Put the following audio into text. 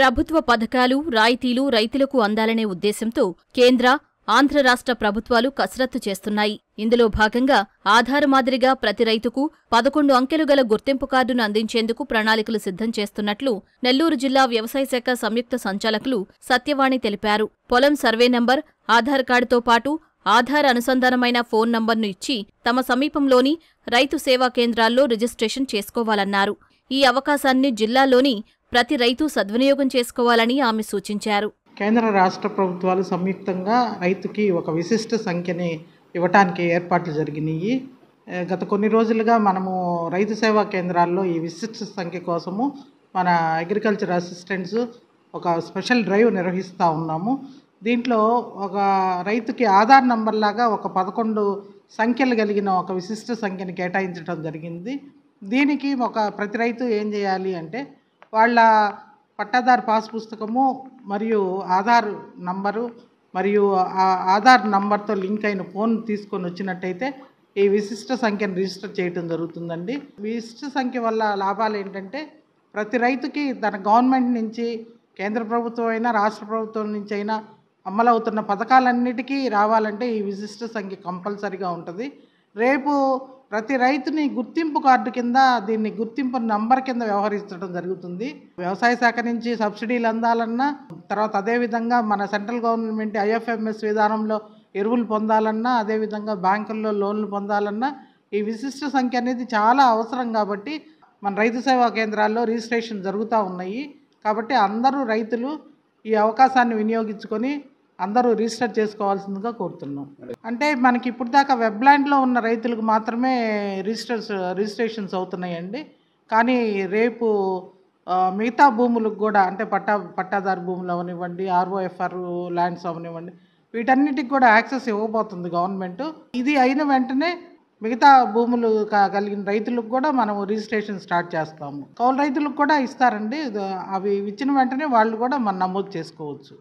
ప్రభుత్వ పథకాలు, రాయితీలు రైతులకు అందాలనే ఉద్దేశంతో కేంద్ర, ఆంధ్ర రాష్ట్ర ప్రభుత్వాలు కసరత్తు చేస్తున్నాయి. ఇందులో భాగంగా ఆధార్ మాదిరిగా ప్రతి రైతుకు 11 అంకెలు గల గుర్తింపు కార్డును అందించేందుకు ప్రణాళికలు సిద్ధం చేస్తున్నట్లు నెల్లూరు జిల్లా వ్యవసాయ శాఖ సంయుక్త సంచాలకులు సత్యవాణి తెలిపారు. పొలం సర్వే నంబర్, ఆధార్ కార్డుతో పాటు ఆధార్ అనుసంధానమైన ఫోన్ నంబర్ను ఇచ్చి తమ సమీపంలోని రైతు సేవా కేంద్రాల్లో రిజిస్ట్రేషన్ చేసుకోవాలన్నారు. ఈ అవకాశాన్ని జిల్లాలోని ప్రతి రైతు సద్వినియోగం చేసుకోవాలని ఆమె సూచించారు. కేంద్ర రాష్ట్ర ప్రభుత్వాలు సంయుక్తంగా రైతుకి ఒక విశిష్ట సంఖ్యని ఇవ్వటానికి ఏర్పాట్లు జరిగినాయి. గత కొన్ని రోజులుగా మనము రైతు సేవా కేంద్రాల్లో ఈ విశిష్ట సంఖ్య కోసము మన అగ్రికల్చర్ అసిస్టెంట్స్ ఒక స్పెషల్ డ్రైవ్ నిర్వహిస్తూ ఉన్నాము. దీంట్లో ఒక రైతుకి ఆధార్ నంబర్ లాగా ఒక 11 సంఖ్యలు కలిగిన ఒక విశిష్ట సంఖ్యని కేటాయించడం జరిగింది. దీనికి ప్రతి రైతు ఏం చేయాలి అంటే వాళ్ళ పట్టాదారు పాస్ పుస్తకము మరియు ఆధార్ నంబరు మరియు ఆధార్ నంబర్తో లింక్ అయిన ఫోన్ తీసుకొని వచ్చినట్టయితే ఈ విశిష్ట సంఖ్యను రిజిస్టర్ చేయడం జరుగుతుందండి. విశిష్ట సంఖ్య వల్ల లాభాలు ఏంటంటే ప్రతి రైతుకి తన గవర్నమెంట్ నుంచి, కేంద్ర ప్రభుత్వం అయినా రాష్ట్ర ప్రభుత్వం నుంచి అయినా అమలవుతున్న పథకాలన్నిటికీ రావాలంటే ఈ విశిష్ట సంఖ్య కంపల్సరీగా ఉంటుంది. రేపు ప్రతి రైతుని గుర్తింపు కార్డు కింద దీన్ని గుర్తింపు నంబర్ కింద వ్యవహరించడం జరుగుతుంది. వ్యవసాయ శాఖ నుంచి సబ్సిడీలు అందాలన్నా, తర్వాత అదేవిధంగా మన సెంట్రల్ గవర్నమెంట్ IFMS విధానంలో ఎరువులు పొందాలన్నా, అదేవిధంగా బ్యాంకుల్లో లోన్లు పొందాలన్నా ఈ విశిష్ట సంఖ్య అనేది చాలా అవసరం. కాబట్టి మన రైతు సేవా కేంద్రాల్లో రిజిస్ట్రేషన్ జరుగుతూ ఉన్నాయి. కాబట్టి అందరూ రైతులు ఈ అవకాశాన్ని వినియోగించుకొని అందరూ రిజిస్టర్ చేసుకోవాల్సిందిగా కోరుతున్నాం. అంటే మనకి ఇప్పుడు దాకా వెబ్లాండ్లో ఉన్న రైతులకు మాత్రమే రిజిస్ట్రేషన్స్ అవుతున్నాయండి. కానీ రేపు మిగతా భూములకు కూడా, అంటే పట్టాదారు భూములు అవనివ్వండి, ROFR ల్యాండ్స్ అవనివ్వండి, వీటన్నిటికి కూడా యాక్సెస్ ఇవ్వబోతుంది గవర్నమెంట్. ఇది అయిన వెంటనే మిగతా భూములు కలిగిన రైతులకు కూడా మనము రిజిస్ట్రేషన్ స్టార్ట్ చేస్తాము. కౌలు రైతులకు కూడా ఇస్తారండి. అవి ఇచ్చిన వెంటనే వాళ్ళు కూడా మనం నమోదు చేసుకోవచ్చు.